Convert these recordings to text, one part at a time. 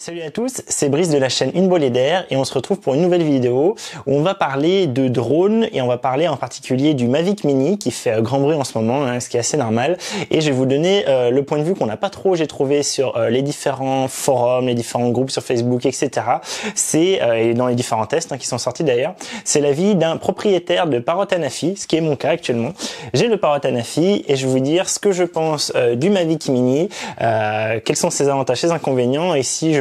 Salut à tous, c'est Brice de la chaîne Une Bolée d'air et on se retrouve pour une nouvelle vidéo où on va parler de drones et on va parler en particulier du Mavic Mini qui fait grand bruit en ce moment, ce qui est assez normal, et je vais vous donner le point de vue qu'on n'a pas trop, j'ai trouvé sur les différents forums, les différents groupes sur Facebook, etc. C'est, et dans les différents tests qui sont sortis d'ailleurs, c'est l'avis d'un propriétaire de Parrot Anafi, ce qui est mon cas actuellement. J'ai le Parrot Anafi et je vais vous dire ce que je pense du Mavic Mini, quels sont ses avantages, ses inconvénients, et si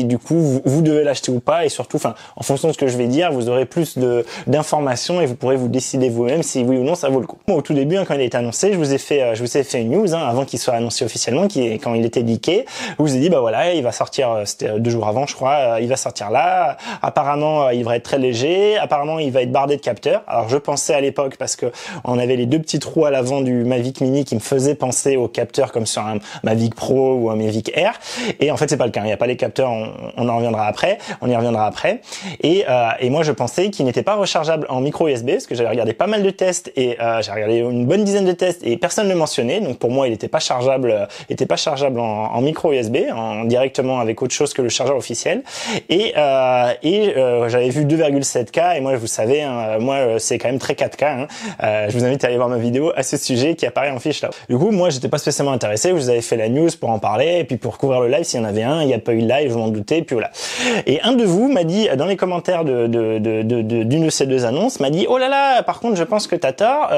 du coup vous devez l'acheter ou pas, et surtout en fonction de ce que je vais dire, vous aurez plus d'informations et vous pourrez vous décider vous-même si oui ou non ça vaut le coup. Moi, au tout début, quand il a été annoncé, je vous ai fait une news avant qu'il soit annoncé officiellement, quand il était leaké, je vous ai dit bah voilà, il va sortir, c'était 2 jours avant je crois, il va sortir là, apparemment il va être très léger, apparemment il va être bardé de capteurs. Alors je pensais à l'époque, parce que on avait les 2 petits trous à l'avant du Mavic Mini qui me faisaient penser aux capteurs comme sur un Mavic Pro ou un Mavic Air, et en fait c'est pas le cas, il n'y a pas les capteurs, on y reviendra après, et moi je pensais qu'il n'était pas rechargeable en micro USB, parce que j'avais regardé pas mal de tests, et j'ai regardé une bonne dizaine de tests et personne ne le mentionnait, donc pour moi il n'était pas chargeable, en micro USB, directement avec autre chose que le chargeur officiel, et j'avais vu 2,7K, et moi vous savez, moi c'est quand même très 4K, je vous invite à aller voir ma vidéo à ce sujet qui apparaît en fiche là. Du coup moi j'étais pas spécialement intéressé, je vous avais fait la news pour en parler, et puis pour couvrir le live s'il y en avait un, il n'y a pas eu de live, je m'en doutais, puis voilà. Et un de vous m'a dit, dans les commentaires d'une de ces 2 annonces, m'a dit, oh là là, par contre je pense que t'as tort,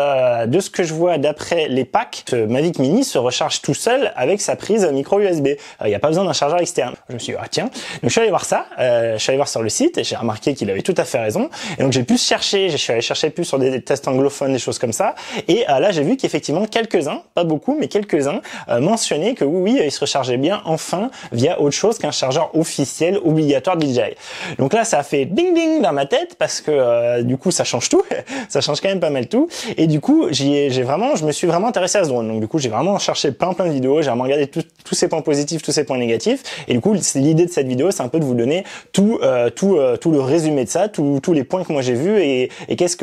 de ce que je vois d'après les packs, ce Mavic Mini se recharge tout seul avec sa prise micro USB. Il n'y a pas besoin d'un chargeur externe. Je me suis dit, ah tiens, donc je suis allé voir ça, je suis allé voir sur le site, et j'ai remarqué qu'il avait tout à fait raison, et donc j'ai pu chercher, je suis allé chercher plus sur des tests anglophones, des choses comme ça, et là j'ai vu qu'effectivement quelques-uns, pas beaucoup, mais quelques-uns, mentionnaient que oui, il se rechargeait bien enfin via autre chose qu'un chargeur officiel obligatoire DJI. Donc là ça a fait ding ding dans ma tête, parce que du coup ça change tout, ça change quand même pas mal tout, et du coup je me suis vraiment intéressé à ce drone. Donc du coup j'ai vraiment cherché plein de vidéos, j'ai vraiment regardé tous ses points positifs, tous ses points négatifs, et du coup c'est l'idée de cette vidéo, c'est un peu de vous donner tout le résumé de ça, tous les points que moi j'ai vus, et qu'est-ce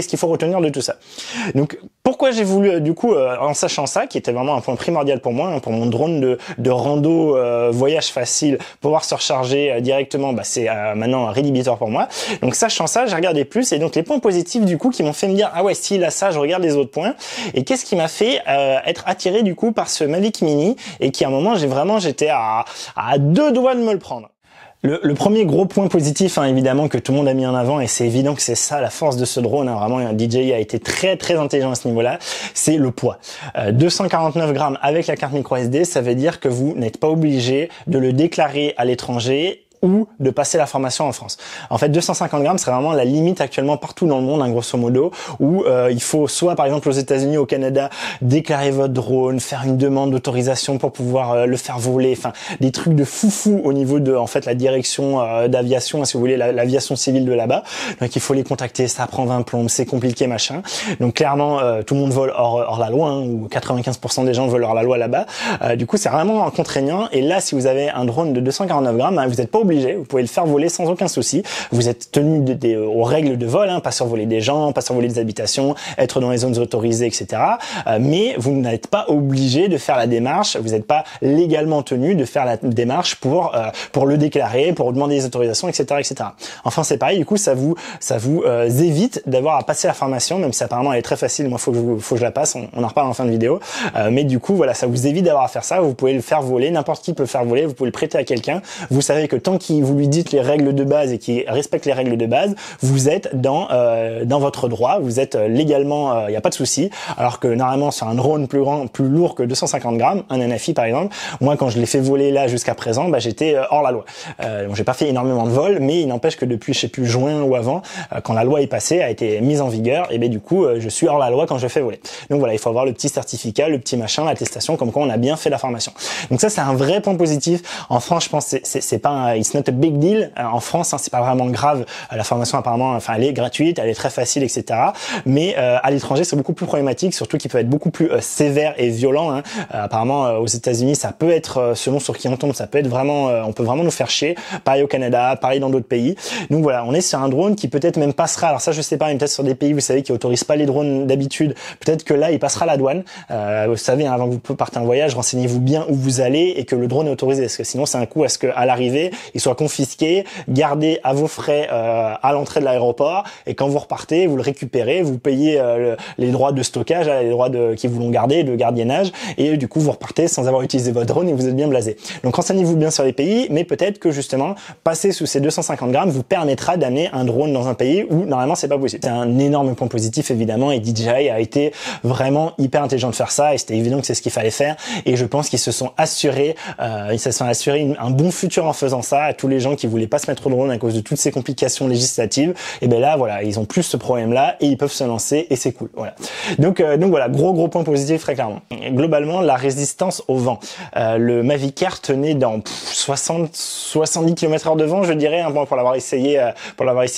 qu'il faut retenir de tout ça. Donc pourquoi j'ai voulu du coup, en sachant ça, qui était vraiment un point primordial pour moi, pour mon drone de rando voyage facile, pouvoir se recharger directement, c'est maintenant un rédhibitoire pour moi. Donc sachant ça, j'ai regardé plus, et donc les points positifs du coup qui m'ont fait me dire ah ouais, s'il a ça, je regarde les autres points. Et qu'est-ce qui m'a fait être attiré du coup par ce Mavic Mini, et qui à un moment j'étais à 2 doigts de me le prendre. Le premier gros point positif, évidemment, que tout le monde a mis en avant, et c'est évident que c'est ça la force de ce drone, vraiment DJI a été très intelligent à ce niveau-là, c'est le poids. 249 grammes avec la carte micro SD, ça veut dire que vous n'êtes pas obligé de le déclarer à l'étranger ou de passer la formation en France. En fait, 250 grammes serait vraiment la limite actuellement partout dans le monde, grosso modo, où il faut soit, par exemple, aux États-Unis, au Canada, déclarer votre drone, faire une demande d'autorisation pour pouvoir le faire voler, des trucs de foufou au niveau de, la direction d'aviation, si vous voulez, l'aviation civile de là-bas. Donc, il faut les contacter, ça prend 20 plombes, c'est compliqué, machin. Donc, clairement, tout le monde vole hors la loi, ou 95% des gens volent hors la loi là-bas. Du coup, c'est vraiment contraignant. Et là, si vous avez un drone de 249 grammes, vous n'êtes pas obligé, vous pouvez le faire voler sans aucun souci. Vous êtes tenu aux règles de vol, pas survoler des gens, pas survoler des habitations, être dans les zones autorisées, etc. Mais vous n'êtes pas obligé de faire la démarche, vous n'êtes pas légalement tenu de faire la démarche pour le déclarer, pour demander des autorisations, etc., etc. Enfin, c'est pareil, du coup, ça vous évite d'avoir à passer la formation, même si apparemment elle est très facile. Moi, faut que je la passe. On en reparle en fin de vidéo. Mais du coup, voilà, ça vous évite d'avoir à faire ça. Vous pouvez le faire voler, n'importe qui peut le faire voler. Vous pouvez le prêter à quelqu'un. Vous savez que tant que vous lui dites les règles de base et qu'il respecte les règles de base, vous êtes dans votre droit, vous êtes légalement, il n'y a pas de souci. Alors que normalement sur un drone plus lourd que 250 grammes, un Anafi par exemple, moi quand je l'ai fait voler là jusqu'à présent, j'étais hors la loi. J'ai pas fait énormément de vols, mais il n'empêche que depuis je sais plus juin ou avant, quand la loi est passée, a été mise en vigueur, et du coup je suis hors la loi quand je fais voler. Donc voilà, il faut avoir le petit certificat, le petit machin, l'attestation comme quoi on a bien fait la formation. Donc ça c'est un vrai point positif. En France je pense il it's not a big deal en France, hein, c'est pas vraiment grave. La formation apparemment, enfin elle est gratuite, elle est très facile, etc. Mais à l'étranger c'est beaucoup plus problématique, surtout qu'il peut être beaucoup plus sévère et violent. Hein. Apparemment aux États-Unis ça peut être, selon sur qui on tombe, ça peut être vraiment, on peut vraiment nous faire chier. Pareil au Canada, pareil dans d'autres pays. Donc voilà, on est sur un drone qui peut-être même passera. Alors ça je sais pas, mais peut-être sur des pays vous savez qui autorisent pas les drones d'habitude, peut-être que là il passera la douane. Vous savez, hein, avant que vous partez en voyage, renseignez-vous bien où vous allez et que le drone est autorisé, parce que sinon c'est un coup à ce qu'à l'arrivée il soit confisqué, gardé à vos frais à l'entrée de l'aéroport, et quand vous repartez vous le récupérez, vous payez les droits de stockage, les droits qui vous l'ont gardé, de gardiennage, et du coup vous repartez sans avoir utilisé votre drone et vous êtes bien blasé. Donc renseignez-vous bien sur les pays, mais peut-être que justement passer sous ces 250 grammes vous permettra d'amener un drone dans un pays où normalement c'est pas possible. C'est un énorme point positif évidemment, et DJI a été vraiment hyper intelligent de faire ça, et c'était évident que c'est ce qu'il fallait faire, et je pense qu'ils se sont assurés un bon futur en faisant ça à tous les gens qui voulaient pas se mettre au drone à cause de toutes ces complications législatives. Et ben là voilà, ils ont plus ce problème là et ils peuvent se lancer et c'est cool. Voilà. Donc voilà, gros point positif très clairement. Globalement la résistance au vent, le Mavic Air tenait dans 70 km/h de vent je dirais, hein, pour l'avoir essayé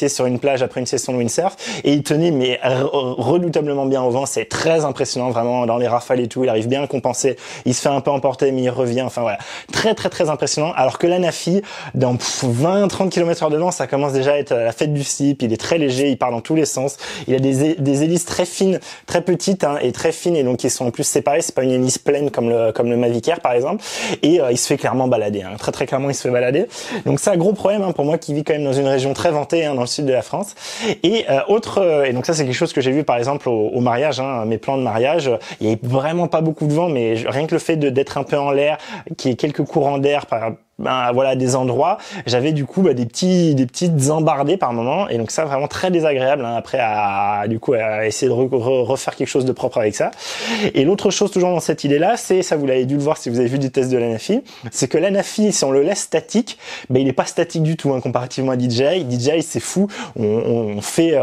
sur une plage après une session de windsurf, et il tenait mais redoutablement bien au vent. C'est très impressionnant vraiment, dans les rafales et tout, il arrive bien à compenser, il se fait un peu emporter mais il revient, enfin voilà, très impressionnant. Alors que la Nafi dans 20-30 km/h de vent ça commence déjà à être la fête du slip, il est très léger, il part dans tous les sens, il a des hélices très fines, très petites, hein, et très fines, et donc ils sont en plus séparés, c'est pas une hélice pleine comme le Mavic Air par exemple, et il se fait clairement balader, hein, très clairement il se fait balader. Donc c'est un gros problème, hein, pour moi qui vis quand même dans une région très ventée, hein, dans le sud de la France. Et et donc ça c'est quelque chose que j'ai vu par exemple au mariage, hein, mes plans de mariage, il y avait vraiment pas beaucoup de vent, mais rien que le fait d'être un peu en l'air, qu'il y ait quelques courants d'air voilà, des endroits, j'avais du coup des petites embardées par moment, et donc ça vraiment très désagréable, hein, après à essayer de refaire quelque chose de propre avec ça. Et l'autre chose toujours dans cette idée là, c'est ça, vous l'avez dû le voir si vous avez vu des tests de la Nafi, c'est que la Nafi si on le laisse statique, il est pas statique du tout, hein, comparativement à DJI. DJI c'est fou, on fait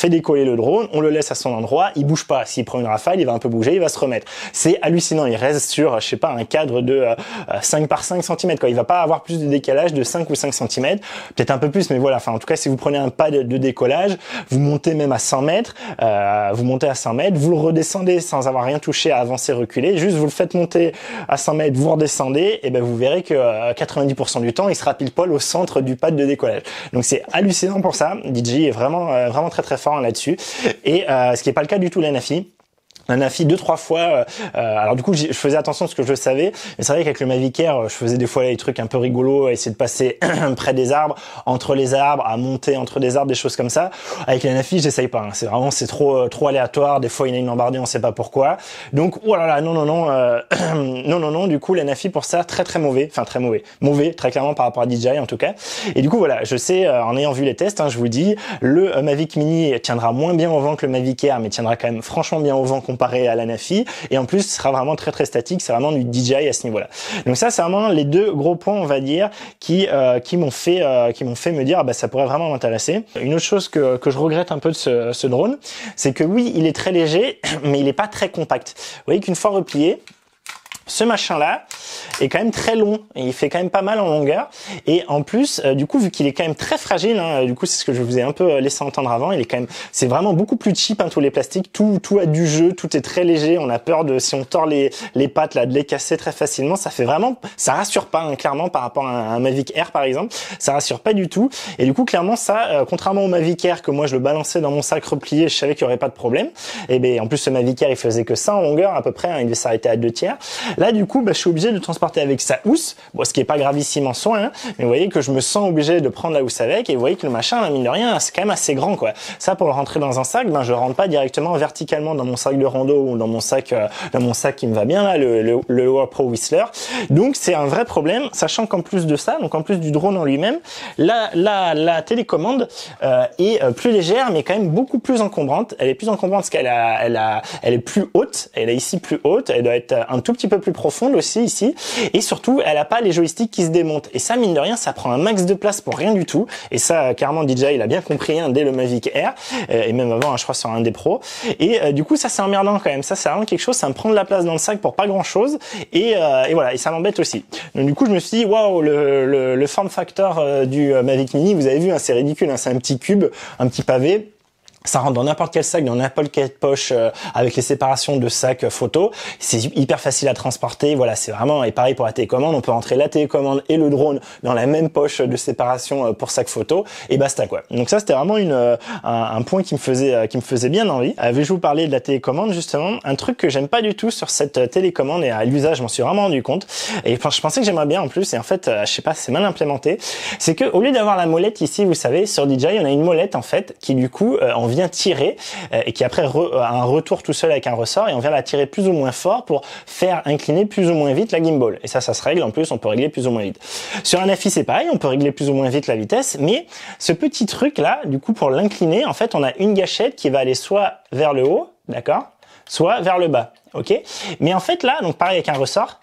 décoller le drone, on le laisse à son endroit, il bouge pas, s'il prend une rafale il va un peu bouger, il va se remettre, c'est hallucinant, il reste sur je sais pas un cadre de 5 par 5 cm quoi, il va pas avoir plus de décalage de 5 ou 5 cm, peut-être un peu plus, mais voilà, enfin en tout cas si vous prenez un pas de décollage, vous montez même à 100 mètres, vous le redescendez sans avoir rien touché à avancer, reculer, juste vous le faites monter à 100 mètres, vous redescendez, et vous verrez que 90% du temps il sera pile poil au centre du pad de décollage. Donc c'est hallucinant pour ça, DJI est vraiment très fort là-dessus, et ce qui est pas le cas du tout la Nafi. La Nafi 2-3 fois, alors du coup je faisais attention à ce que je savais, mais c'est vrai qu'avec le Mavic Air je faisais des fois des trucs un peu rigolos, à essayer de passer près des arbres, entre les arbres, à monter entre des arbres, des choses comme ça. Avec la Nafi j'essaye pas, hein. C'est trop aléatoire, des fois il y a une embardée, on sait pas pourquoi, donc oh là là, non, du coup la Nafi pour ça très mauvais, très clairement par rapport à DJI en tout cas. Et du coup voilà, je sais, en ayant vu les tests, hein, je vous dis, le Mavic Mini tiendra moins bien au vent que le Mavic Air, mais tiendra quand même franchement bien au vent comparé à la Nafi, et en plus ce sera vraiment très statique, c'est vraiment du DJI à ce niveau-là. Donc ça c'est vraiment les deux gros points on va dire qui m'ont fait me dire ça pourrait vraiment m'intéresser. Une autre chose que je regrette un peu de ce drone, c'est que oui il est très léger mais il est pas très compact. Vous voyez qu'une fois replié, ce machin-là est quand même très long et il fait quand même pas mal en longueur, et en plus du coup vu qu'il est quand même très fragile, hein, du coup c'est ce que je vous ai un peu laissé entendre avant, c'est vraiment beaucoup plus cheap, hein, tous les plastiques, tout a du jeu, tout est très léger, on a peur de, si on tord les pattes là, de les casser très facilement, ça rassure pas, hein, clairement par rapport à un Mavic Air par exemple, ça rassure pas du tout, et du coup clairement ça, contrairement au Mavic Air que moi je le balançais dans mon sac replié, je savais qu'il y aurait pas de problème, et en plus ce Mavic Air il faisait que ça en longueur à peu près, hein, il devait s'arrêter à 2/3. Là du coup je suis obligé de transporter avec sa housse, ce qui est pas gravissime en soi, hein, mais vous voyez que je me sens obligé de prendre la housse avec, et vous voyez que le machin, mine de rien, c'est quand même assez grand quoi. Ça pour le rentrer dans un sac, je rentre pas directement verticalement dans mon sac de rando ou dans mon sac qui me va bien là, le Pro Whistler. Donc c'est un vrai problème, sachant qu'en plus de ça, donc en plus du drone en lui-même, la télécommande est plus légère mais quand même beaucoup plus encombrante. Elle est plus encombrante parce qu'elle est plus haute, elle est ici plus haute, elle doit être un tout petit peu plus profonde aussi ici, et surtout elle a pas les joysticks qui se démontent, et ça mine de rien ça prend un max de place pour rien du tout, et ça clairement DJI il a bien compris hein, dès le Mavic Air, et même avant hein, je crois sur un des pros, et du coup ça c'est emmerdant quand même, ça c'est vraiment quelque chose, ça me prend de la place dans le sac pour pas grand chose, et voilà, et ça m'embête aussi. Donc du coup je me suis dit waouh, le form factor du Mavic Mini, vous avez vu hein, c'est ridicule hein, c'est un petit cube, un petit pavé. Ça rentre dans n'importe quel sac, dans n'importe quelle poche avec les séparations de sacs photo. C'est hyper facile à transporter. Voilà, c'est vraiment, et pareil pour la télécommande, on peut rentrer la télécommande et le drone dans la même poche de séparation pour sac photo et basta quoi. Donc ça c'était vraiment un point qui me faisait bien envie. Je vous parlais de la télécommande justement, un truc que j'aime pas du tout sur cette télécommande et à l'usage, je m'en suis vraiment rendu compte. Et je pensais que j'aimerais bien en plus et en fait, je sais pas, c'est mal implémenté. C'est que au lieu d'avoir la molette ici, vous savez, sur DJI, on a une molette en fait qui du coup vient tirer et qui après a un retour tout seul avec un ressort et on vient la tirer plus ou moins fort pour faire incliner plus ou moins vite la gimbal. Et ça se règle. En plus, on peut régler plus ou moins vite. Sur un Affi, c'est pareil, on peut régler plus ou moins vite la vitesse, mais ce petit truc là, du coup, pour l'incliner, en fait, on a une gâchette qui va aller soit vers le haut, d'accord, soit vers le bas, ok. Mais en fait là, donc pareil avec un ressort.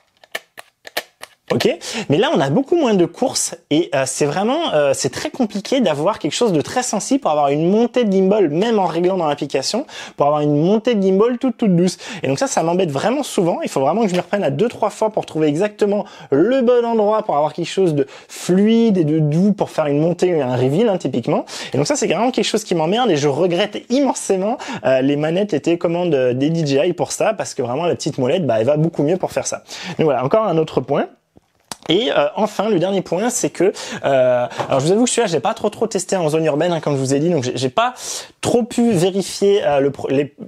Ok, mais là on a beaucoup moins de courses et c'est vraiment c'est très compliqué d'avoir quelque chose de très sensible pour avoir une montée de gimbal, même en réglant dans l'application, pour avoir une montée de gimbal toute douce. Et donc ça m'embête vraiment souvent. Il faut vraiment que je me reprenne à 2-3 fois pour trouver exactement le bon endroit pour avoir quelque chose de fluide et de doux pour faire une montée, un reveal hein, typiquement. Et donc ça c'est vraiment quelque chose qui m'emmerde et je regrette immensément les manettes et télécommandes des DJI pour ça parce que vraiment la petite molette elle va beaucoup mieux pour faire ça. Donc voilà, encore un autre point. Et enfin, le dernier point, c'est que alors je vous avoue que celui-là, j'ai pas trop testé en zone urbaine, hein, comme je vous ai dit, donc j'ai pas trop pu vérifier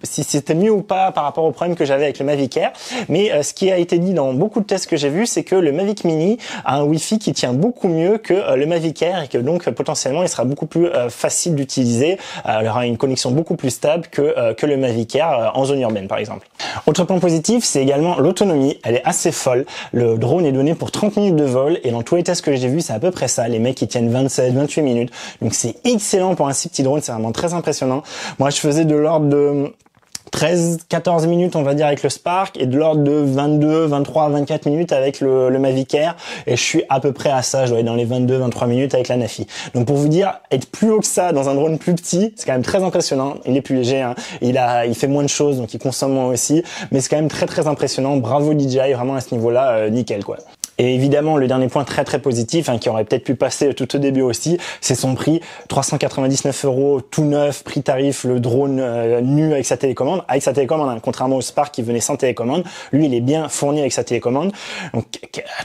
si c'était mieux ou pas par rapport au problème que j'avais avec le Mavic Air. Mais ce qui a été dit dans beaucoup de tests que j'ai vus, c'est que le Mavic Mini a un Wi-Fi qui tient beaucoup mieux que le Mavic Air et que donc potentiellement il sera beaucoup plus facile d'utiliser. Il aura une connexion beaucoup plus stable que le Mavic Air en zone urbaine, par exemple. Autre point positif, c'est également l'autonomie. Elle est assez folle. Le drone est donné pour 30 minutes de vol et dans tous les tests que j'ai vus c'est à peu près ça, les mecs qui tiennent 27-28 minutes, donc c'est excellent pour un si petit drone, c'est vraiment très impressionnant. Moi je faisais de l'ordre de 13-14 minutes on va dire avec le Spark et de l'ordre de 22, 23 à 24 minutes avec le Mavic Air et je suis à peu près à ça, je dois être dans les 22-23 minutes avec la Nafi. Donc pour vous dire, être plus haut que ça dans un drone plus petit, c'est quand même très impressionnant. Il est plus léger, hein. Il fait moins de choses donc il consomme moins aussi, mais c'est quand même très impressionnant. Bravo DJI, vraiment à ce niveau-là, nickel quoi. Et évidemment, le dernier point très positif, hein, qui aurait peut-être pu passer tout au début aussi, c'est son prix. 399 € tout neuf, prix tarif, le drone nu avec sa télécommande. Avec sa télécommande, hein, contrairement au Spark qui venait sans télécommande. Lui, il est bien fourni avec sa télécommande. Donc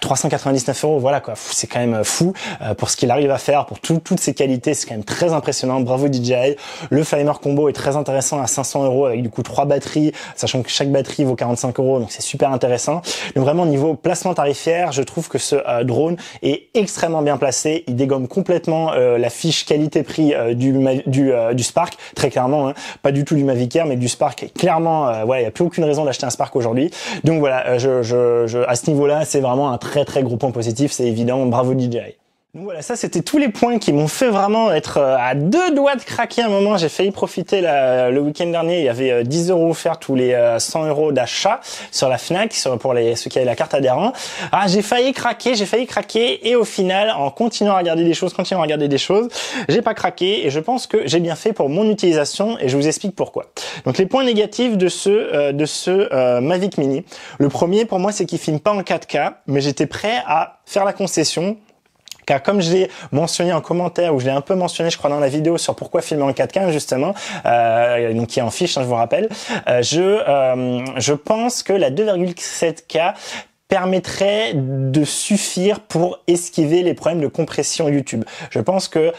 399 €, voilà quoi. C'est quand même fou pour ce qu'il arrive à faire, pour toutes ses qualités. C'est quand même très impressionnant. Bravo DJI. Le Flymer Combo est très intéressant à 500 € avec du coup 3 batteries, sachant que chaque batterie vaut 45 €. Donc c'est super intéressant. Donc vraiment niveau placement tarifaire, je trouve que ce drone est extrêmement bien placé. Il dégomme complètement la fiche qualité-prix du Spark, très clairement, hein. Pas du tout du Mavic Air, mais du Spark. Clairement, il n'y a plus aucune raison d'acheter un Spark aujourd'hui. Donc voilà, à ce niveau-là, c'est vraiment un très gros point positif. C'est évident. Bravo DJI. Donc voilà, ça c'était tous les points qui m'ont fait vraiment être à 2 doigts de craquer un moment. J'ai failli profiter le week-end dernier, il y avait 10 € offerts tous les 100 € d'achat sur la Fnac, pour ceux qui avaient la carte adhérent. Ah, j'ai failli craquer et au final, en continuant à regarder des choses, j'ai pas craqué et je pense que j'ai bien fait pour mon utilisation et je vous explique pourquoi. Donc les points négatifs de ce Mavic Mini. Le premier pour moi c'est qu'il filme pas en 4K, mais j'étais prêt à faire la concession. Car comme je l'ai mentionné en commentaire, ou je l'ai un peu mentionné, je crois, dans la vidéo sur pourquoi filmer en 4K, justement, donc qui est en fiche, hein, je vous rappelle, je pense que la 2,7K permettrait de suffire pour esquiver les problèmes de compression YouTube. Je pense que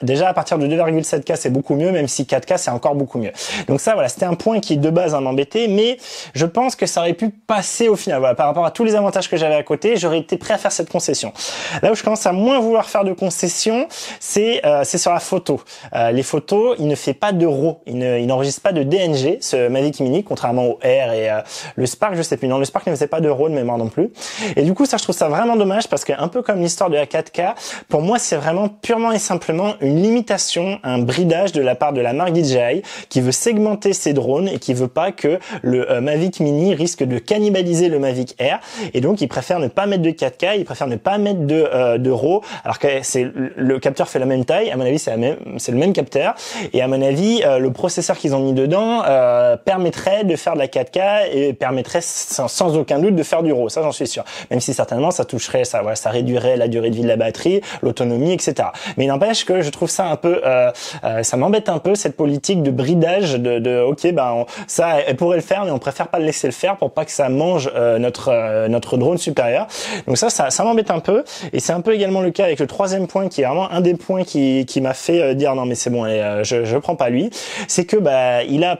déjà à partir de 2,7K c'est beaucoup mieux, même si 4K c'est encore beaucoup mieux. Donc ça voilà, c'était un point qui de base m'embêtait, mais je pense que ça aurait pu passer au final. Voilà, par rapport à tous les avantages que j'avais à côté, j'aurais été prêt à faire cette concession. Là où je commence à moins vouloir faire de concession, c'est sur la photo. Les photos, il ne fait pas de RAW, il n'enregistre pas de DNG, ce Mavic Mini, contrairement au Air et le Spark, je sais plus. Non, le Spark ne faisait pas de RAW de mémoire. mémoire non plus. Et du coup, ça, je trouve ça vraiment dommage parce que un peu comme l'histoire de la 4K, pour moi, c'est vraiment purement et simplement une limitation, un bridage de la part de la marque DJI qui veut segmenter ses drones et qui veut pas que le Mavic Mini risque de cannibaliser le Mavic Air. Et donc, ils préfèrent ne pas mettre de 4K, ils préfèrent ne pas mettre de RAW, alors que le capteur fait la même taille. À mon avis, c'est le même capteur. Et à mon avis, le processeur qu'ils ont mis dedans permettrait de faire de la 4K et permettrait sans aucun doute de faire du RAW. Ça, j'en suis sûr. Même si certainement, ça toucherait, ça réduirait la durée de vie de la batterie, l'autonomie, etc. Mais il n'empêche que je trouve ça un peu, ça m'embête un peu cette politique de bridage ok, ben ça, elle pourrait le faire, mais on préfère pas le laisser le faire pour pas que ça mange notre drone supérieur. Donc ça m'embête un peu. Et c'est un peu également le cas avec le troisième point qui est vraiment un des points qui m'a fait dire non mais c'est bon, allez, je prends pas lui. C'est que il a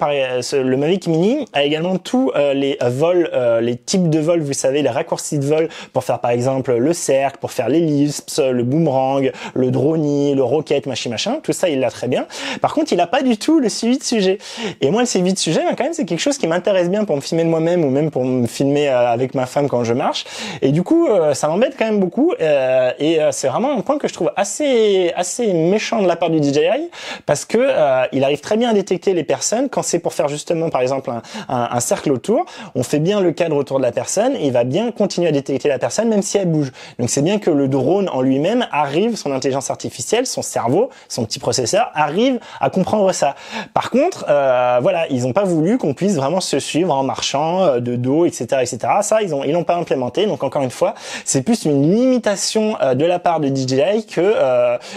le Mavic Mini a également tous les vols, les types de vols, vous savez, les raccourcis de vol pour faire par exemple le cercle, pour faire l'ellipse, le boomerang, le dronie, le rocket, machin, tout ça il l'a très bien. Par contre, il a pas du tout le suivi de sujet. Et moi, le suivi de sujet, quand même, c'est quelque chose qui m'intéresse bien pour me filmer de moi-même ou même pour me filmer avec ma femme quand je marche. Et du coup, ça m'embête quand même beaucoup. Et c'est vraiment un point que je trouve assez méchant de la part du DJI parce que il arrive très bien à détecter les personnes quand c'est pour faire justement, par exemple, un cercle autour. On fait bien le cadre autour de la personne et il va bien continuer à détecter la personne même si elle bouge. Donc c'est bien que le drone en lui-même arrive, son intelligence artificielle, son cerveau, son petit processeur arrive à comprendre ça. Par contre, voilà, ils n'ont pas voulu qu'on puisse vraiment se suivre en marchant de dos, etc., etc. Ça, ils l'ont pas implémenté. Donc encore une fois, c'est plus une limitation de la part de DJI que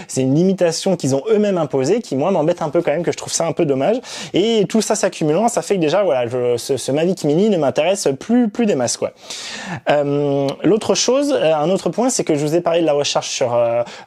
c'est une limitation qu'ils ont eux-mêmes imposée, qui moi m'embête un peu quand même, que je trouve ça un peu dommage. Et tout ça s'accumulant, ça fait que déjà voilà, ce Mavic Mini ne m'intéresse plus des masses quoi. L'autre chose, un autre point, c'est que je vous ai parlé de la recharge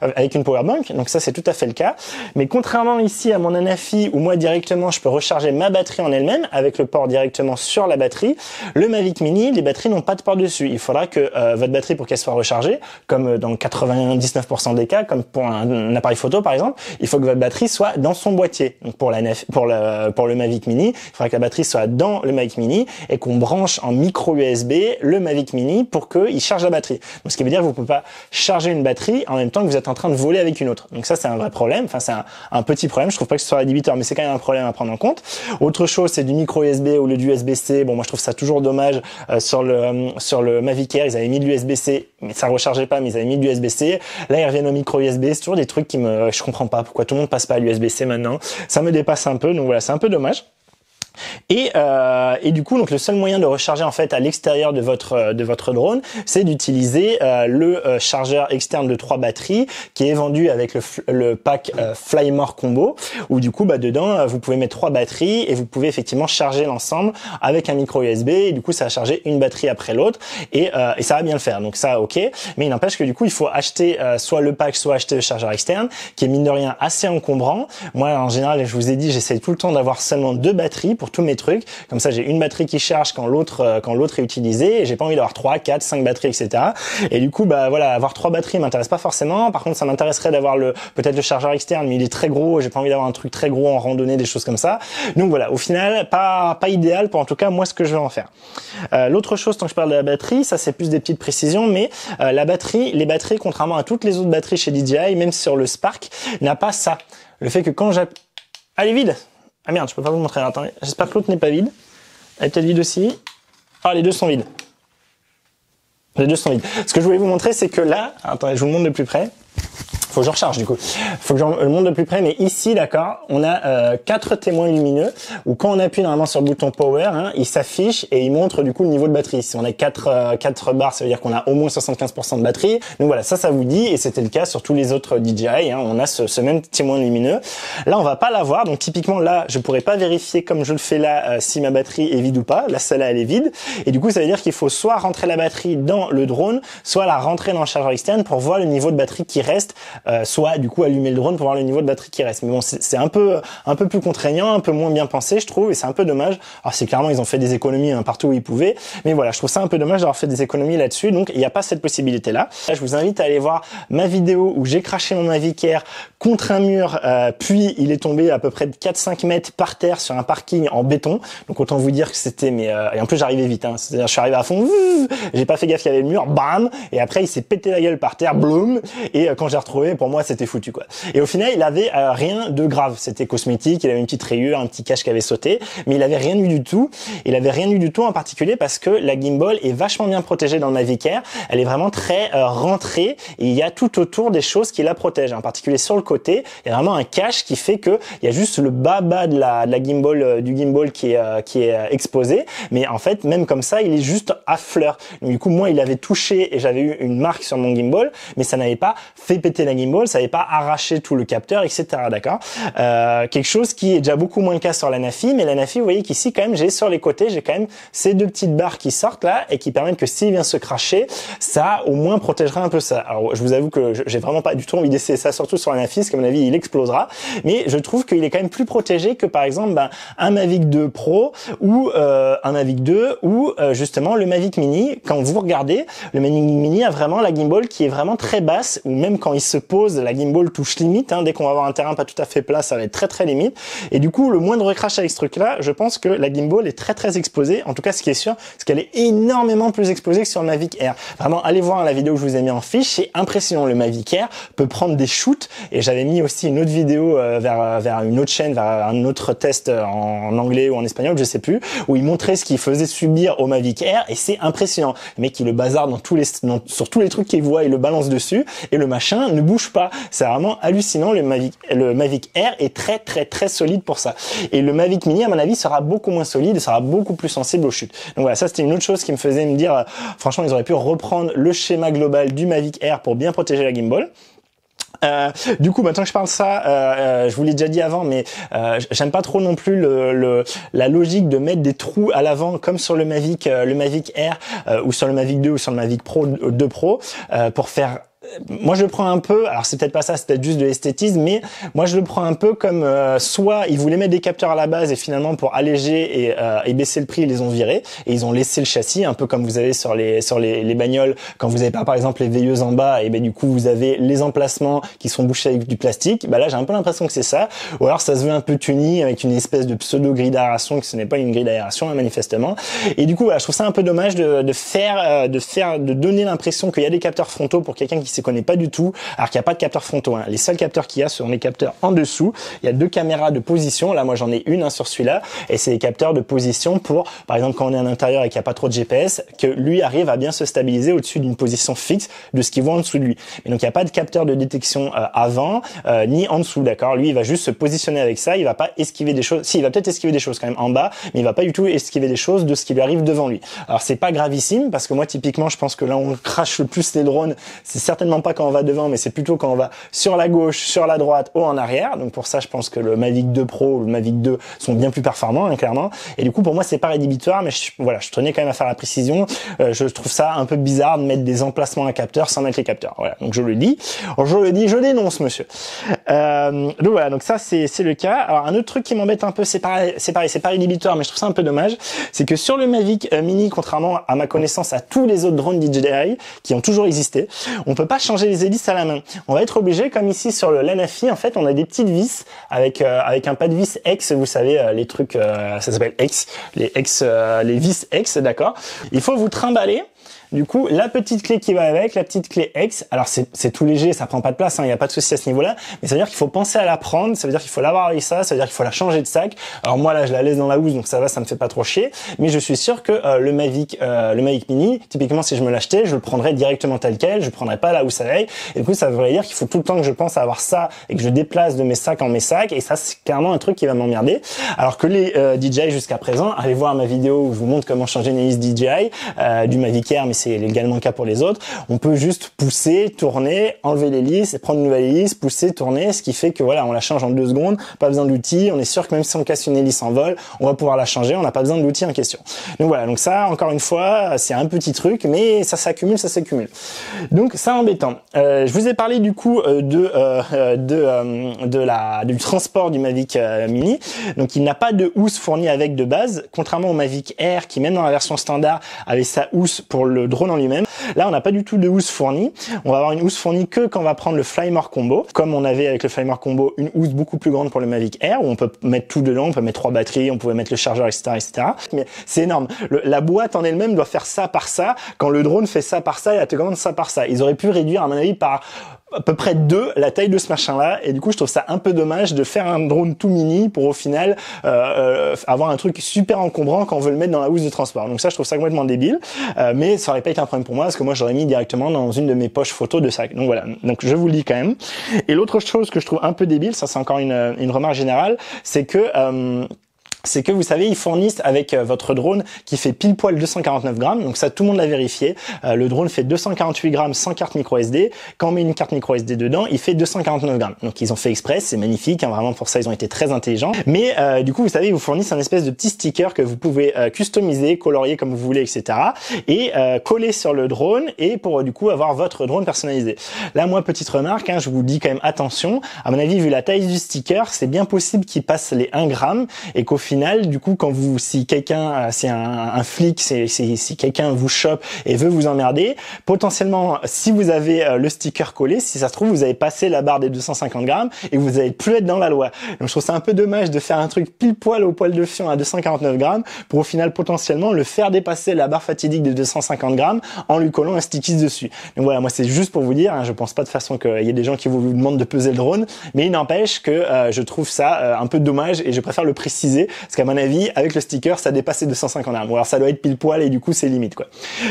avec une powerbank. Donc ça, c'est tout à fait le cas. Mais contrairement ici à mon Anafi où moi directement je peux recharger ma batterie en elle-même avec le port directement sur la batterie, le Mavic Mini, les batteries n'ont pas de port dessus. Il faudra que votre batterie, pour qu'elle soit rechargée, comme dans 99% des cas, comme pour un appareil photo par exemple, il faut que votre batterie soit dans son boîtier. Donc pour le Mavic Mini, il faudra que la batterie soit dans le Mavic Mini et qu'on branche en micro USB le Mavic Mini pour qu'il charge la batterie. Donc ce qui veut dire que vous ne pouvez pas charger une batterie en même temps que vous êtes en train de voler avec une autre. Donc ça, c'est un vrai problème. Enfin, c'est un petit problème. Je trouve pas que ce soit rédhibiteur, mais c'est quand même un problème à prendre en compte. Autre chose, c'est du micro USB au lieu du USB-C. Bon, moi, je trouve ça toujours dommage. Sur le Mavic Air, ils avaient mis de l'USB-C, mais ça rechargeait pas, mais ils avaient mis de l'USB-C. Là, ils reviennent au micro USB. C'est toujours des trucs je comprends pas pourquoi tout le monde passe pas à l'USB-C maintenant. Ça me dépasse un peu. Donc voilà, c'est un peu dommage. Et du coup, donc le seul moyen de recharger en fait à l'extérieur de votre drone, c'est d'utiliser le chargeur externe de 3 batteries qui est vendu avec le pack Flymore Combo, où du coup dedans vous pouvez mettre 3 batteries et vous pouvez effectivement charger l'ensemble avec un micro USB et du coup ça va charger une batterie après l'autre et ça va bien le faire. Donc ça ok, mais il n'empêche que du coup il faut acheter soit le pack, soit acheter le chargeur externe qui est mine de rien assez encombrant. Moi en général, je vous ai dit, j'essaie tout le temps d'avoir seulement 2 batteries pour tous mes trucs, comme ça j'ai une batterie qui charge quand l'autre est utilisée et j'ai pas envie d'avoir 3, 4, 5 batteries, etc. Et du coup voilà, avoir 3 batteries m'intéresse pas forcément. Par contre ça m'intéresserait d'avoir peut-être le chargeur externe, mais il est très gros, j'ai pas envie d'avoir un truc très gros en randonnée, des choses comme ça. Donc voilà, au final pas idéal pour en tout cas moi ce que je veux en faire. L'autre chose, tant que je parle de la batterie, ça c'est plus des petites précisions, mais les batteries contrairement à toutes les autres batteries chez DJI, même sur le Spark, n'a pas ça. Le fait que quand elle est vide. Ah merde, je peux pas vous montrer. Alors, attendez, j'espère que l'autre n'est pas vide. Elle est peut-être vide aussi. Ah, les deux sont vides. Les deux sont vides. Ce que je voulais vous montrer, c'est que là, attendez, je vous le montre de plus près. Faut que je recharge du coup. Faut que je le montre de plus près, mais ici, d'accord, on a 4 témoins lumineux où quand on appuie normalement sur le bouton power, il s'affiche et il montre du coup le niveau de batterie. Si on a 4 barres, ça veut dire qu'on a au moins 75% de batterie. Donc voilà, ça vous dit, et c'était le cas sur tous les autres DJI. On a ce même témoin lumineux. Là, on va pas l'avoir. Donc typiquement là, je pourrais pas vérifier comme je le fais là si ma batterie est vide ou pas. Là, celle-là, elle est vide. Et du coup, ça veut dire qu'il faut soit rentrer la batterie dans le drone, soit la rentrer dans le chargeur externe pour voir le niveau de batterie qui reste. Soit du coup allumer le drone pour voir le niveau de batterie qui reste. Mais bon, c'est un peu plus contraignant, un peu moins bien pensé, je trouve, et c'est un peu dommage. Alors c'est clairement ils ont fait des économies partout où ils pouvaient, mais voilà, je trouve ça un peu dommage d'avoir fait des économies là-dessus. Donc il n'y a pas cette possibilité-là. Là, je vous invite à aller voir ma vidéo où j'ai craché mon Mavic Air contre un mur, puis il est tombé à peu près de 4-5 mètres par terre sur un parking en béton. Donc autant vous dire que c'était, et en plus j'arrivais vite, hein. C'est-à-dire je suis arrivé à fond, j'ai pas fait gaffe qu'il y avait le mur, bam, et après il s'est pété la gueule par terre, bloom, et quand j'ai retrouvé, pour moi c'était foutu quoi. Et au final il avait rien de grave, c'était cosmétique, il avait une petite rayure, un petit cache qui avait sauté, mais il avait rien eu du tout. Il avait rien eu du tout en particulier parce que la gimbal est vachement bien protégée dans le Mavic Air, elle est vraiment très rentrée, et il y a tout autour des choses qui la protègent, en particulier sur le côté, il y a vraiment un cache qui fait que il y a juste le bas de la gimbal, du gimbal qui est exposé, mais en fait même comme ça il est juste à fleur. Donc, du coup moi il avait touché et j'avais eu une marque sur mon gimbal, mais ça n'avait pas fait péter la gimbal, ça n'avait pas arraché tout le capteur, etc. D'accord. Quelque chose qui est déjà beaucoup moins le cas sur la Nafi, mais la Nafi vous voyez qu'ici quand même j'ai sur les côtés j'ai quand même ces deux petites barres qui sortent là et qui permettent que s'il vient se cracher, ça au moins protégera un peu ça. Alors je vous avoue que j'ai vraiment pas du tout envie d'essayer ça, surtout sur la Nafi, parce qu'à mon avis il explosera, mais je trouve qu'il est quand même plus protégé que par exemple un Mavic 2 Pro ou un Mavic 2 ou justement le Mavic Mini. Quand vous regardez, le Mavic Mini a vraiment la gimbal qui est vraiment très basse, ou même quand il se pose, la gimbal touche limite, hein. Dès qu'on va avoir un terrain pas tout à fait plat, ça va être très très limite, et du coup le moindre crash avec ce truc là, je pense que la gimbal est très très exposée. En tout cas ce qui est sûr, c'est qu'elle est énormément plus exposée que sur le Mavic Air. Vraiment allez voir la vidéo que je vous ai mis en fiche, c'est impressionnant. Le Mavic Air peut prendre des shoots, et j'avais mis aussi une autre vidéo vers une autre chaîne, vers un autre test en anglais ou en espagnol, je sais plus, où il montrait ce qu'il faisait subir au Mavic Air, et c'est impressionnant. Le mec il le bazarde sur tous les trucs qu'il voit, il le balance dessus, et le machin ne bouge pas. C'est vraiment hallucinant. Le Mavic Air est très très très solide pour ça, et le Mavic Mini à mon avis sera beaucoup moins solide et sera beaucoup plus sensible aux chutes. Donc voilà, ça c'était une autre chose qui me faisait me dire franchement ils auraient pu reprendre le schéma global du Mavic Air pour bien protéger la gimbal. Du coup, maintenant que je parle de ça, je vous l'ai déjà dit avant, mais j'aime pas trop non plus la logique de mettre des trous à l'avant comme sur le Mavic Air ou sur le Mavic 2 ou sur le Mavic Pro 2 Pro pour faire. Moi je le prends un peu, alors c'est peut-être pas ça, c'est peut-être juste de l'esthétisme, mais moi je le prends un peu comme soit ils voulaient mettre des capteurs à la base et finalement pour alléger et baisser le prix ils les ont virés et ils ont laissé le châssis, un peu comme vous avez sur les bagnoles quand vous avez pas par exemple les veilleuses en bas, et ben du coup vous avez les emplacements qui sont bouchés avec du plastique. Bah là j'ai un peu l'impression que c'est ça, ou alors ça se veut un peu tuning avec une espèce de pseudo grille d'aération, que ce n'est pas une grille d'aération hein, manifestement. Et du coup voilà, je trouve ça un peu dommage de donner l'impression qu'il y a des capteurs frontaux pour quelqu'un qui s'y connaît pas du tout, alors qu'il n'y a pas de capteurs frontaux. Hein. Les seuls capteurs qu'il y a sont les capteurs en dessous. Il y a deux caméras de position. Là, moi, j'en ai une sur celui-là, et c'est les capteurs de position pour, par exemple, quand on est à l'intérieur et qu'il n'y a pas trop de GPS, que lui arrive à bien se stabiliser au-dessus d'une position fixe de ce qu'il voit en dessous de lui. Et donc, il n'y a pas de capteur de détection avant ni en dessous, d'accord. Lui, il va juste se positionner avec ça. Il va pas esquiver des choses. Si, il va peut-être esquiver des choses quand même en bas, mais il va pas du tout esquiver des choses de ce qui lui arrive devant lui. Alors, c'est pas gravissime parce que moi, typiquement, je pense que là, on crache le plus les drones. C'est certainement pas quand on va devant, mais c'est plutôt quand on va sur la gauche, sur la droite ou en arrière. Donc pour ça, je pense que le Mavic 2 Pro ou le Mavic 2 sont bien plus performants, hein, clairement. Et du coup, pour moi, c'est pas rédhibitoire, mais voilà, je tenais quand même à faire la précision. Je trouve ça un peu bizarre de mettre des emplacements à capteurs sans mettre les capteurs. Voilà, donc je le dis, je dénonce, monsieur. Donc voilà, donc ça c'est le cas. Alors un autre truc qui m'embête un peu, c'est pareil, c'est pas rédhibitoire, mais je trouve ça un peu dommage, c'est que sur le Mavic Mini, contrairement à ma connaissance à tous les autres drones DJI qui ont toujours existé, on peut pas changer les hélices à la main. On va être obligé, comme ici sur le Nafi, en fait, on a des petites vis avec un pas de vis X, vous savez, les trucs, ça s'appelle X, les vis X, d'accord. Il faut vous trimballer. Du coup, la petite clé qui va avec, la petite clé X, alors c'est tout léger, ça prend pas de place, il n'y a pas de souci à ce niveau-là, mais ça veut dire qu'il faut penser à la prendre, ça veut dire qu'il faut l'avoir avec ça veut dire qu'il faut la changer de sac. Alors moi là, je la laisse dans la housse, donc ça va, ça me fait pas trop chier, mais je suis sûr que le Mavic Mini, typiquement si je me l'achetais, je le prendrais directement tel quel, je prendrais pas la housse avec, et du coup ça veut dire qu'il faut tout le temps que je pense à avoir ça et que je déplace de mes sacs en mes sacs, et ça c'est clairement un truc qui va m'emmerder. Alors que les DJI jusqu'à présent, allez voir ma vidéo où je vous montre comment changer une hélice DJI du Mavic Air, mais c'est également le cas pour les autres. On peut juste pousser, tourner, enlever l'hélice, prendre une nouvelle hélice, pousser, tourner, ce qui fait que voilà, on la change en 2 secondes, pas besoin d'outils, on est sûr que même si on casse une hélice en vol, on va pouvoir la changer, on n'a pas besoin de l'outil en question. Donc voilà, donc ça, encore une fois, c'est un petit truc, mais ça s'accumule, ça s'accumule. Donc ça embêtant. Je vous ai parlé du coup du transport du Mavic Mini. Donc il n'a pas de housse fournie avec de base, contrairement au Mavic Air qui même dans la version standard avait sa housse pour le drone en lui-même. Là, on n'a pas du tout de housse fournie. On va avoir une housse fournie que quand on va prendre le Flymore Combo, comme on avait avec le Flymore Combo une housse beaucoup plus grande pour le Mavic Air, où on peut mettre tout dedans, on peut mettre 3 batteries, on pouvait mettre le chargeur, etc., etc. Mais c'est énorme. La boîte en elle-même doit faire ça par ça, quand le drone fait ça par ça et la télécommande ça par ça. Ils auraient pu réduire, à mon avis, par à peu près 2 la taille de ce machin-là, et du coup je trouve ça un peu dommage de faire un drone tout mini pour au final avoir un truc super encombrant quand on veut le mettre dans la housse de transport. Donc ça, je trouve ça complètement débile, mais ça aurait pas été un problème pour moi parce que moi j'aurais mis directement dans une de mes poches photos de sac. Donc voilà, donc je vous le dis quand même. Et l'autre chose que je trouve un peu débile, ça c'est encore une remarque générale, c'est que vous savez, ils fournissent avec votre drone qui fait pile poil 249 grammes. Donc ça, tout le monde l'a vérifié. Le drone fait 248 grammes sans carte micro SD. Quand on met une carte micro SD dedans, il fait 249 grammes. Donc ils ont fait exprès, c'est magnifique. Hein, vraiment pour ça, ils ont été très intelligents. Mais du coup, vous savez, ils vous fournissent un espèce de petit sticker que vous pouvez customiser, colorier comme vous voulez, etc. Et coller sur le drone et pour du coup avoir votre drone personnalisé. Là, moi, petite remarque, hein, je vous dis quand même attention. À mon avis, vu la taille du sticker, c'est bien possible qu'il passe les 1 gramme et qu'au final, du coup, si quelqu'un, c'est un flic, si quelqu'un vous chope et veut vous emmerder, potentiellement, si vous avez le sticker collé, si ça se trouve, vous avez passé la barre des 250 grammes et vous allez plus être dans la loi. Donc, je trouve ça un peu dommage de faire un truc pile poil au poil de fion à 249 grammes pour au final, potentiellement, le faire dépasser la barre fatidique de 250 grammes en lui collant un stickies dessus. Donc voilà, moi, c'est juste pour vous dire, hein, je pense pas de façon qu'il y ait des gens qui vous demandent de peser le drone, mais il n'empêche que je trouve ça un peu dommage et je préfère le préciser. Parce qu'à mon avis, avec le sticker, ça dépassait 250 grammes. Ou alors ça doit être pile poil et du coup c'est limite quoi.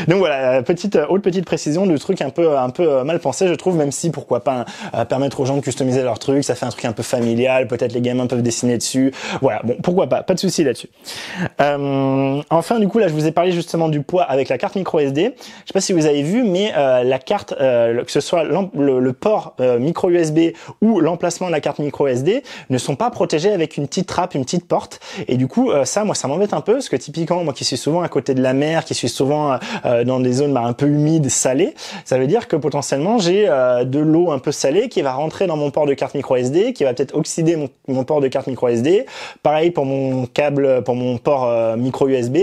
Donc voilà, autre petite précision de truc un peu mal pensé, je trouve, même si pourquoi pas permettre aux gens de customiser leur truc, ça fait un truc un peu familial, peut-être les gamins peuvent dessiner dessus. Voilà, bon pourquoi pas de souci là-dessus. Enfin du coup là je vous ai parlé justement du poids avec la carte micro SD. Je sais pas si vous avez vu, mais la carte, que ce soit le port micro USB ou l'emplacement de la carte micro SD, ne sont pas protégés avec une petite trappe, une petite porte. Et du coup, ça m'embête un peu parce que typiquement, moi qui suis souvent à côté de la mer, qui suis souvent dans des zones un peu humides, salées, ça veut dire que potentiellement j'ai de l'eau un peu salée qui va rentrer dans mon port de carte micro SD, qui va peut-être oxyder mon port de carte micro SD. Pareil pour mon câble, pour mon port micro USB.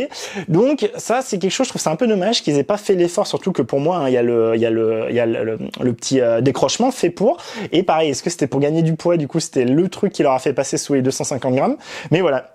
Donc ça, c'est quelque chose, je trouve ça un peu dommage qu'ils aient pas fait l'effort, surtout que pour moi, hein, il y a le petit décrochement fait pour. Et pareil, est-ce que c'était pour gagner du poids? Du coup, c'était le truc qui leur a fait passer sous les 250 grammes. Mais voilà.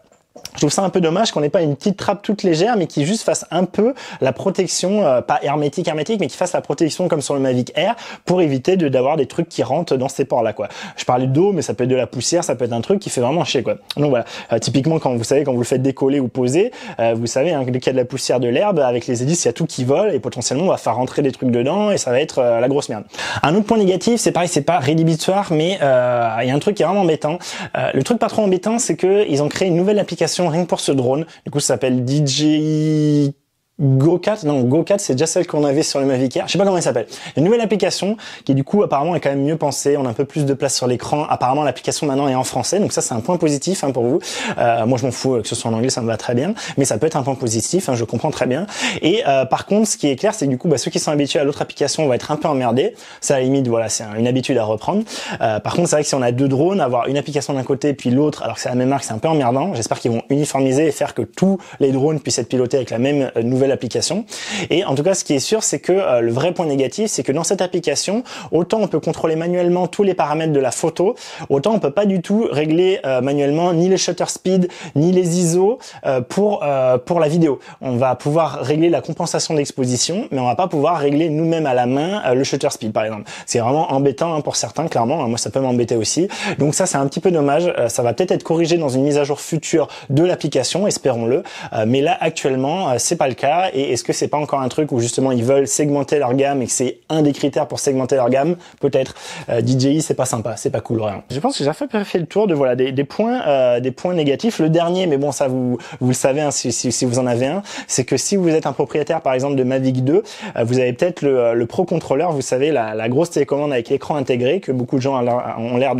Je trouve ça un peu dommage qu'on n'ait pas une petite trappe toute légère, mais qui juste fasse un peu la protection, pas hermétique, mais qui fasse la protection comme sur le Mavic Air pour éviter d'avoir des trucs qui rentrent dans ces ports-là, quoi. Je parlais d'eau, mais ça peut être de la poussière, ça peut être un truc qui fait vraiment chier, quoi. Donc voilà. Typiquement, quand vous le faites décoller ou poser, vous savez, hein, dès qu'il y a de la poussière, de l'herbe, avec les hélices, il y a tout qui vole et potentiellement on va faire rentrer des trucs dedans et ça va être la grosse merde. Un autre point négatif, c'est pareil, c'est pas rédhibitoire, mais il y a un truc qui est vraiment embêtant. Le truc pas trop embêtant, c'est que ils ont créé une nouvelle application rien que pour ce drone. Du coup, ça s'appelle DJI GoCat, non, GoCat, c'est déjà celle qu'on avait sur le Mavic Air. Je sais pas comment elle s'appelle. Une nouvelle application qui, du coup, apparemment, est quand même mieux pensée. On a un peu plus de place sur l'écran. Apparemment, l'application maintenant est en français. Donc ça, c'est un point positif, hein, pour vous. Moi, je m'en fous que ce soit en anglais, ça me va très bien. Mais ça peut être un point positif, hein, je comprends très bien. Et, par contre, ce qui est clair, c'est que du coup, ceux qui sont habitués à l'autre application vont être un peu emmerdés. Ça, à la limite, voilà, c'est une habitude à reprendre. Par contre, c'est vrai que si on a 2 drones, avoir une application d'un côté puis l'autre, alors que c'est la même marque, c'est un peu emmerdant. J'espère qu'ils vont uniformiser et faire que tous les drones puissent être pilotés avec la même nouvelle application. Et en tout cas, ce qui est sûr, c'est que le vrai point négatif, c'est que dans cette application, autant on peut contrôler manuellement tous les paramètres de la photo, autant on peut pas du tout régler manuellement ni les shutter speed, ni les ISO pour la vidéo. On va pouvoir régler la compensation d'exposition, mais on va pas pouvoir régler nous-mêmes à la main le shutter speed, par exemple. C'est vraiment embêtant, hein, pour certains, clairement. Moi, ça peut m'embêter aussi. Donc ça, c'est un petit peu dommage. Ça va peut-être être corrigé dans une mise à jour future de l'application, espérons-le. Mais là, actuellement, c'est pas le cas. Et est-ce que c'est pas encore un truc où justement ils veulent segmenter leur gamme et que c'est un des critères pour segmenter leur gamme? Peut-être. DJI, c'est pas sympa, c'est pas cool, vraiment. Je pense que j'ai fait le tour de voilà des points négatifs. Le dernier, mais bon, ça vous le savez, hein, si vous en avez un, c'est que si vous êtes un propriétaire par exemple de Mavic 2, vous avez peut-être le Pro Controller, vous savez, la grosse télécommande avec l'écran intégré que beaucoup de gens ont l'air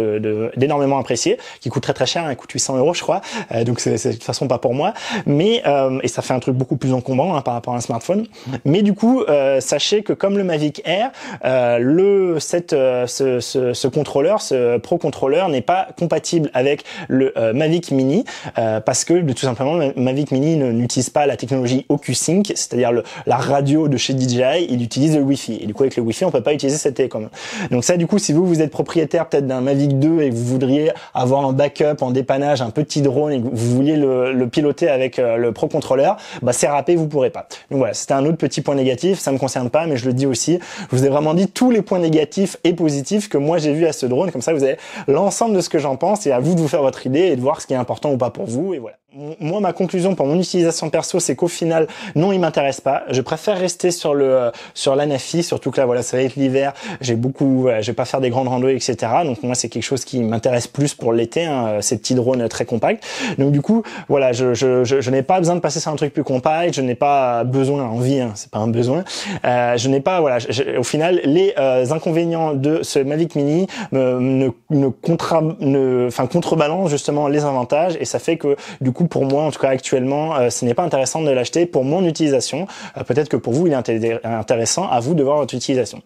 d'énormément apprécier, qui coûte très très cher, hein, coûte 800 €, je crois. Donc c'est de toute façon pas pour moi, mais et ça fait un truc beaucoup plus encombrant, hein, par rapport à un smartphone. Mais du coup, sachez que comme le Mavic Air, ce contrôleur, ce Pro Controller n'est pas compatible avec le Mavic Mini parce que tout simplement le Mavic Mini n'utilise pas la technologie OcuSync, c'est-à-dire la radio de chez DJI, il utilise le Wi-Fi. Et du coup avec le Wi-Fi on peut pas utiliser cette télécommande. Donc ça du coup si vous êtes propriétaire peut-être d'un Mavic 2 et que vous voudriez avoir un backup en dépannage, un petit drone et que vous vouliez le piloter avec le Pro Controller, bah c'est râpé, vous pourrez pas. Donc voilà, c'était un autre petit point négatif, ça me concerne pas mais je le dis aussi, je vous ai vraiment dit tous les points négatifs et positifs que moi j'ai vu à ce drone, comme ça vous avez l'ensemble de ce que j'en pense et à vous de vous faire votre idée et de voir ce qui est important ou pas pour vous et voilà. Moi, ma conclusion pour mon utilisation perso, c'est qu'au final, non, il m'intéresse pas. Je préfère rester sur l'Anafi, surtout que là, voilà, ça va être l'hiver. Je vais pas faire des grandes randonnées, etc. Donc moi, c'est quelque chose qui m'intéresse plus pour l'été, hein, ces petits drones très compacts. Donc du coup, voilà, je n'ai pas besoin de passer sur un truc plus compact. Je n'ai pas besoin, envie, hein, c'est pas un besoin. Je n'ai pas, voilà, au final, les inconvénients de ce Mavic Mini contrebalancent justement les avantages et ça fait que du coup pour moi en tout cas actuellement ce n'est pas intéressant de l'acheter pour mon utilisation. Peut-être que pour vous il est intéressant, à vous de voir votre utilisation.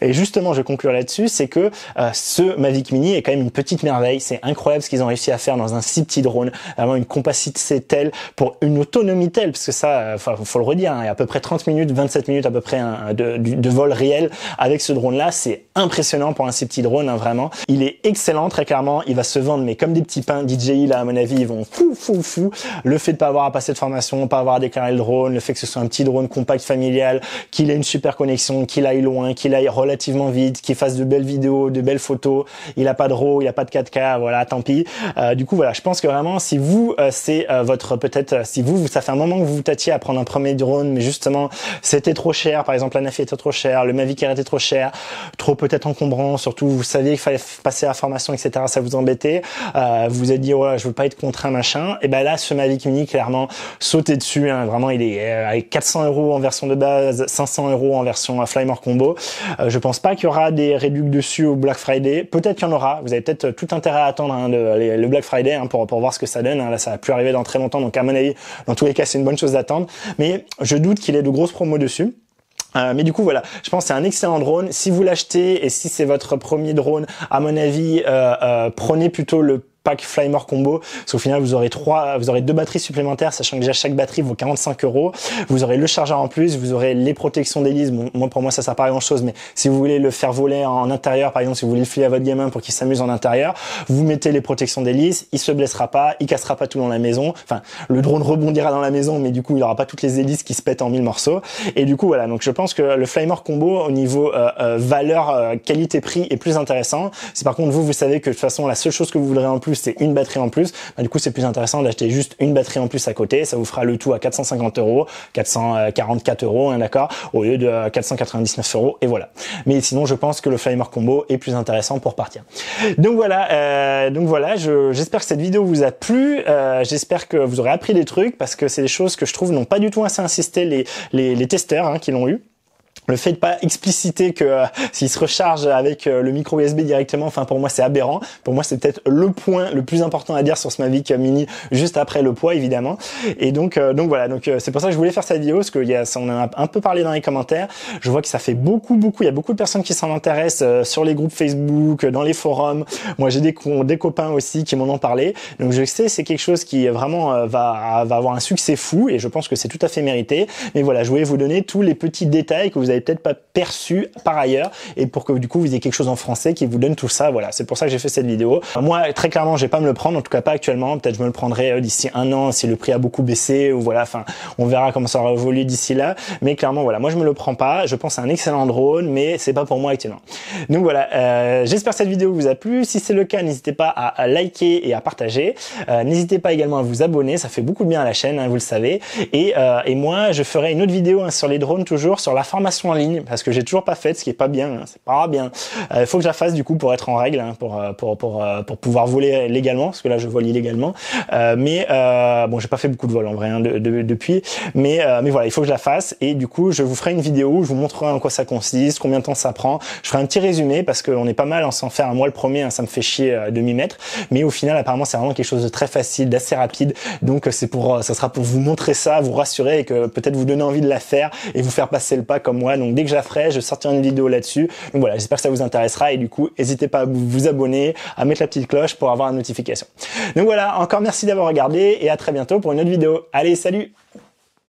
Et justement je vais conclure là-dessus, c'est que ce Mavic Mini est quand même une petite merveille. C'est incroyable ce qu'ils ont réussi à faire dans un si petit drone, vraiment une compacité telle pour une autonomie telle, parce que ça faut le redire, hein, il y a à peu près 30 minutes 27 minutes à peu près de vol réel avec ce drone là. C'est impressionnant pour un si petit drone, hein, vraiment. Il est excellent, très clairement, il va se vendre mais comme des petits pains. DJI là à mon avis ils vont fou. Le fait de pas avoir à passer de formation, pas avoir à déclarer le drone, le fait que ce soit un petit drone compact familial, qu'il ait une super connexion, qu'il aille loin, qu'il aille relativement vite, qu'il fasse de belles vidéos, de belles photos, il a pas de RAW, il a pas de 4K, voilà, tant pis. Du coup voilà, je pense que vraiment si vous c'est votre peut-être si vous ça fait un moment que vous vous tâtiez à prendre un premier drone mais justement c'était trop cher, par exemple l'Anafi était trop cher, le Mavic Air était trop cher, trop peut-être encombrant, surtout vous saviez qu'il fallait passer à la formation, etc. ça vous embêtait, vous vous êtes dit ouais je veux pas être contraint machin, et ben là ce Mavic Mini clairement sautez dessus, hein, vraiment il est avec 400 € en version de base, 500 € en version Flymore Combo. Je pense pas qu'il y aura des réductions dessus au Black Friday, peut-être qu'il y en aura, vous avez peut-être tout intérêt à attendre hein, le Black Friday hein, pour voir ce que ça donne, hein. Là ça va plus arriver dans très longtemps, donc à mon avis dans tous les cas c'est une bonne chose d'attendre, mais je doute qu'il ait de grosses promos dessus. Mais du coup voilà, je pense que c'est un excellent drone. Si vous l'achetez et si c'est votre premier drone, à mon avis, prenez plutôt le pack Flymore Combo, parce qu'au final vous aurez 2 batteries supplémentaires, sachant que déjà chaque batterie vaut 45 €. Vous aurez le chargeur en plus, vous aurez les protections d'hélice. Bon, moi pour moi ça sert pas à grand chose, mais si vous voulez le faire voler en intérieur, par exemple si vous voulez le filer à votre gamin pour qu'il s'amuse en intérieur, vous mettez les protections d'hélice, il se blessera pas, il cassera pas tout dans la maison. Enfin, le drone rebondira dans la maison, mais du coup il aura pas toutes les hélices qui se pètent en 1000 morceaux. Et du coup voilà, donc je pense que le Flymore Combo au niveau valeur qualité-prix est plus intéressant. Si par contre vous savez que de toute façon la seule chose que vous voudrez en plus c'est une batterie en plus, bah, du coup c'est plus intéressant d'acheter juste une batterie en plus à côté, ça vous fera le tout à 450 €, 444 €, hein, d'accord, au lieu de 499 €, et voilà. Mais sinon je pense que le Flymore Combo est plus intéressant pour partir. Donc voilà, j'espère que cette vidéo vous a plu, j'espère que vous aurez appris des trucs, parce que c'est des choses que je trouve n'ont pas du tout assez insisté les testeurs hein, qui l'ont eu. Le fait de pas expliciter que s'il se recharge avec le micro USB directement, enfin pour moi c'est aberrant. Pour moi c'est peut-être le point le plus important à dire sur ce Mavic Mini, juste après le poids évidemment. Et donc voilà, c'est pour ça que je voulais faire cette vidéo, parce que on en a un peu parlé dans les commentaires. Je vois que ça fait beaucoup, il y a beaucoup de personnes qui s'en intéressent sur les groupes Facebook, dans les forums. Moi j'ai des copains aussi qui m'en ont parlé. Donc je sais c'est quelque chose qui vraiment va avoir un succès fou, et je pense que c'est tout à fait mérité. Mais voilà, je voulais vous donner tous les petits détails que vous avez peut-être pas perçu par ailleurs, et pour que du coup vous ayez quelque chose en français qui vous donne tout ça. Voilà, c'est pour ça que j'ai fait cette vidéo. Moi très clairement je vais pas me le prendre, en tout cas pas actuellement, peut-être je me le prendrai d'ici un an si le prix a beaucoup baissé, ou voilà, enfin on verra comment ça aura évolué d'ici là, mais clairement voilà, moi je me le prends pas, je pense à un excellent drone, mais c'est pas pour moi actuellement. Donc voilà, j'espère que cette vidéo vous a plu. Si c'est le cas, n'hésitez pas à liker et à partager, n'hésitez pas également à vous abonner, ça fait beaucoup de bien à la chaîne, hein, vous le savez, et moi je ferai une autre vidéo hein, sur les drones, toujours sur la formation en ligne parce que j'ai toujours pas fait, ce qui est pas bien, hein, c'est pas bien. Il faut que je la fasse du coup pour être en règle, hein, pour pouvoir voler légalement, parce que là je vole illégalement. Bon, j'ai pas fait beaucoup de vols en vrai hein, depuis, mais voilà, il faut que je la fasse et du coup je vous ferai une vidéo où je vous montrerai en quoi ça consiste, combien de temps ça prend. Je ferai un petit résumé parce qu'on est pas mal en s'en faire. Moi le premier, hein, ça me fait chier de m'y mettre, mais au final apparemment c'est vraiment quelque chose de très facile, d'assez rapide. Donc ça sera pour vous montrer ça, vous rassurer et que peut-être vous donner envie de la faire et vous faire passer le pas comme moi. Donc dès que je la ferai, je sortirai une vidéo là-dessus. Donc voilà, j'espère que ça vous intéressera et du coup, n'hésitez pas à vous abonner, à mettre la petite cloche pour avoir une notification. Donc voilà, encore merci d'avoir regardé et à très bientôt pour une autre vidéo. Allez, salut!